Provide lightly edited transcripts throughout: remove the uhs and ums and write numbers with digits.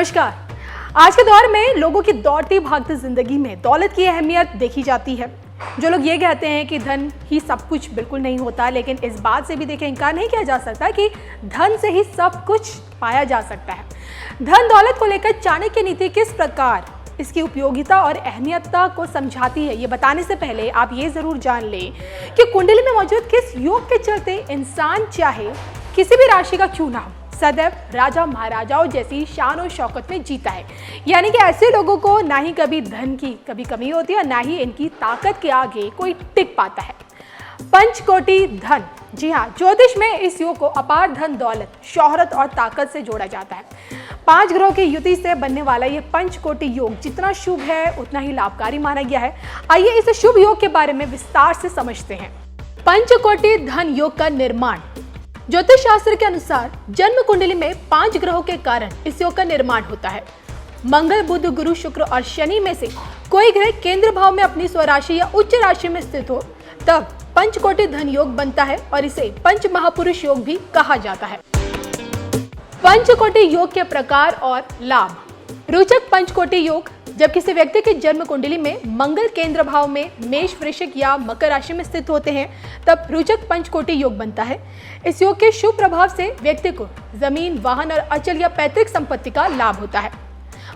नमस्कार। आज के दौर में लोगों की दौड़ती भागती जिंदगी में दौलत की अहमियत देखी जाती है। जो लोग ये कहते हैं कि धन ही सब कुछ, बिल्कुल नहीं होता, लेकिन इस बात से भी देखें इनकार नहीं किया जा सकता कि धन से ही सब कुछ पाया जा सकता है। धन दौलत को लेकर चाणक्य नीति किस प्रकार इसकी उपयोगिता और अहमियतता को समझाती है, ये बताने से पहले आप ये जरूर जान लें कि कुंडली में मौजूद किस योग के चलते इंसान चाहे किसी भी राशि का क्यों ना हो, सदैव राजा महाराजाओं जैसी शान और शौकत में जीता है। यानी कि ऐसे लोगों को ना ही कभी धन की कभी कमी होती है और ना ही इनकी ताकत के आगे कोई टिक पाता है। पंचकोटि धन, जी हाँ, ज्योतिष में इस योग को अपार धन दौलत, शोहरत और ताकत से जोड़ा जाता है। 5 ग्रहों की युति से बनने वाला ये पंचकोटि योग जितना शुभ है उतना ही लाभकारी माना गया है। आइए इस शुभ योग के बारे में विस्तार से समझते हैं। पंचकोटि धन योग का निर्माण। ज्योतिष शास्त्र के अनुसार जन्म कुंडली में 5 ग्रहों के कारण इस योग का निर्माण होता है। मंगल, बुध, गुरु, शुक्र और शनि में से कोई ग्रह केंद्र भाव में अपनी स्वराशि या उच्च राशि में स्थित हो तब पंचकोटि धन योग बनता है और इसे पंच महापुरुष योग भी कहा जाता है। पंचकोटि योग के प्रकार और लाभ। रोचक पंचकोटि योग। जब किसी व्यक्ति की जन्म कुंडली में मंगल केंद्र भाव में मेष, वृश्चिक या मकर राशि में स्थित होते हैं तब रोचक पंचकोटि योग बनता है। इस योग के शुभ प्रभाव से व्यक्ति को जमीन, वाहन और अचल या पैतृक संपत्ति का लाभ होता है।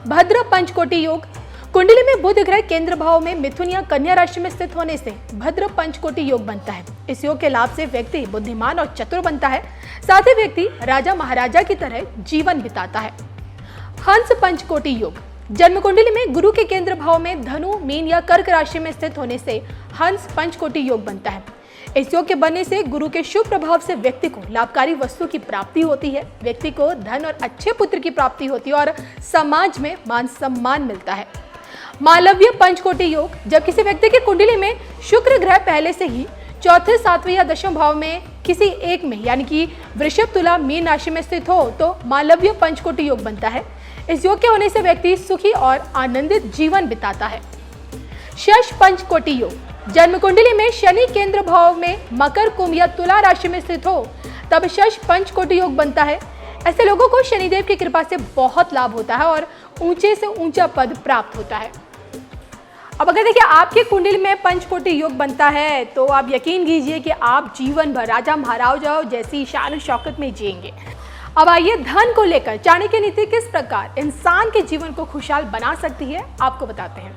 भद्र पंचकोटि योग। कुंडली में बुध ग्रह केंद्र भाव में मिथुन या कन्या राशि में स्थित होने से भद्र पंचकोटि योग बनता है। इस योग के लाभ से व्यक्ति बुद्धिमान और चतुर बनता है, साथ ही व्यक्ति राजा महाराजा की तरह जीवन बिताता है। हंस पंचकोटि योग। जन्म कुंडली में गुरु के केंद्र भाव में धनु, मीन या कर्क राशि में स्थित होने से हंस पंचकोटि योग बनता है। इस योग के बनने से गुरु के शुभ प्रभाव से व्यक्ति को लाभकारी वस्तु की प्राप्ति होती है, व्यक्ति को धन और अच्छे पुत्र की प्राप्ति होती है और समाज में मान सम्मान मिलता है। मालव्य पंचकोटि योग। जब किसी व्यक्ति की कुंडली में शुक्र ग्रह पहले से ही चौथे, 7वें या 10वें भाव में किसी एक में यानी कि वृषभ, तुला, मीन राशि में स्थित हो तो मालव्य पंचकोटि योग बनता है। इस योग के होने से व्यक्ति सुखी और आनंदित जीवन बिताता है। शश पंचकोटि योग। जन्म कुंडली में शनि केंद्र भाव में मकर, कुंभ या तुला राशि में स्थित हो तब शश पंचकोटि योग बनता है। ऐसे लोगों को शनिदेव की कृपा से बहुत लाभ होता है और ऊंचे से ऊंचा पद प्राप्त होता है। अब अगर देखिए आपकी कुंडली में पंचकोटि योग बनता है तो आप यकीन कीजिए कि आप जीवन भर राजा महाराजाओं जैसी शान शौकत में जिएंगे। अब आइए धन को लेकर चाणक्य नीति किस प्रकार इंसान के जीवन को खुशहाल बना सकती है आपको बताते हैं।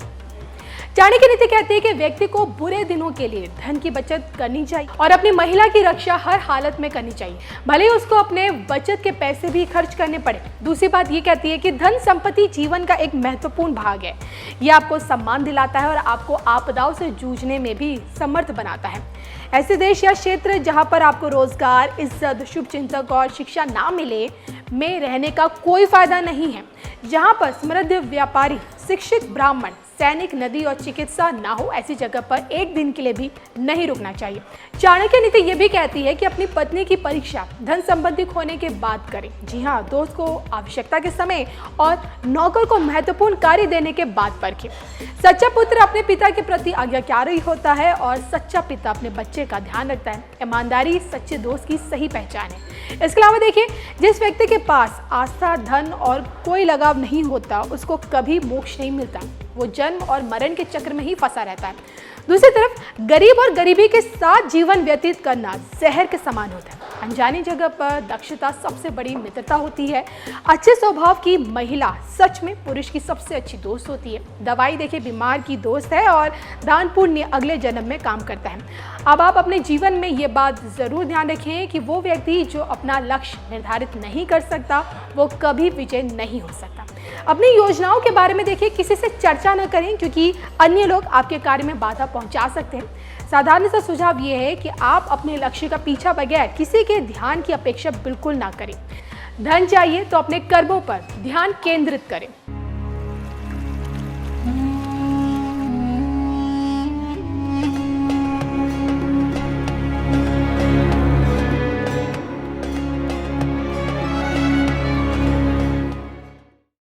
चाणक्य नीति कहती है कि व्यक्ति को बुरे दिनों के लिए धन की बचत करनी चाहिए और अपनी महिला की रक्षा हर हालत में करनी चाहिए, भले ही उसको अपने बचत के पैसे भी खर्च करने पड़े। दूसरी बात ये कहती है कि धन संपत्ति जीवन का एक महत्वपूर्ण भाग है। यह आपको सम्मान दिलाता है और आपको आपदाओं से जूझने में भी समर्थ बनाता है। ऐसे देश या क्षेत्र जहां पर आपको रोजगार, इज्जत, शुभ चिंतक और शिक्षा ना मिले में रहने का कोई फायदा नहीं है। जहां पर समृद्ध व्यापारी, शिक्षित ब्राह्मण, सैनिक, नदी और चिकित्सा ना हो, ऐसी जगह पर एक दिन के लिए भी नहीं रुकना चाहिए। चाणक्य नीति ये भी कहती है कि अपनी पत्नी की परीक्षा धन संबंधी होने के बाद करें। जी हाँ, दोस्त को आवश्यकता के समय और नौकर को महत्वपूर्ण कार्य देने के बाद परखें। सच्चा पुत्र अपने पिता के प्रति आज्ञाकारी होता है और सच्चा पिता अपने बच्चे का ध्यान रखता है। ईमानदारी सच्चे दोस्त की सही पहचान है। इसके अलावा देखिए, जिस व्यक्ति के पास आस्था, धन और कोई लगाव नहीं होता उसको कभी मोक्ष नहीं मिलता, वो जन्म और मरण के चक्र में ही फंसा रहता है। दूसरी तरफ गरीब और गरीबी के साथ जीवन व्यतीत करना जहर के समान होता है। अनजानी जगह पर दक्षता सबसे बड़ी मित्रता होती है। अच्छे स्वभाव की महिला सच में पुरुष की सबसे अच्छी दोस्त होती है। दवाई देखिए बीमार की दोस्त है और दान पुण्य अगले जन्म में काम करता है। अब आप अपने जीवन में ये बात जरूर ध्यान रखें कि वो व्यक्ति जो अपना लक्ष्य निर्धारित नहीं कर सकता वो कभी विजय नहीं हो सकता। अपनी योजनाओं के बारे में देखिए किसी से चर्चा न करें क्योंकि अन्य लोग आपके कार्य में बाधा पहुंचा सकते हैं। साधारण सा सुझाव ये है कि आप अपने लक्ष्य का पीछा बगैर किसी के ध्यान की अपेक्षा बिल्कुल ना करें। धन चाहिए तो अपने कर्मों पर ध्यान केंद्रित करें।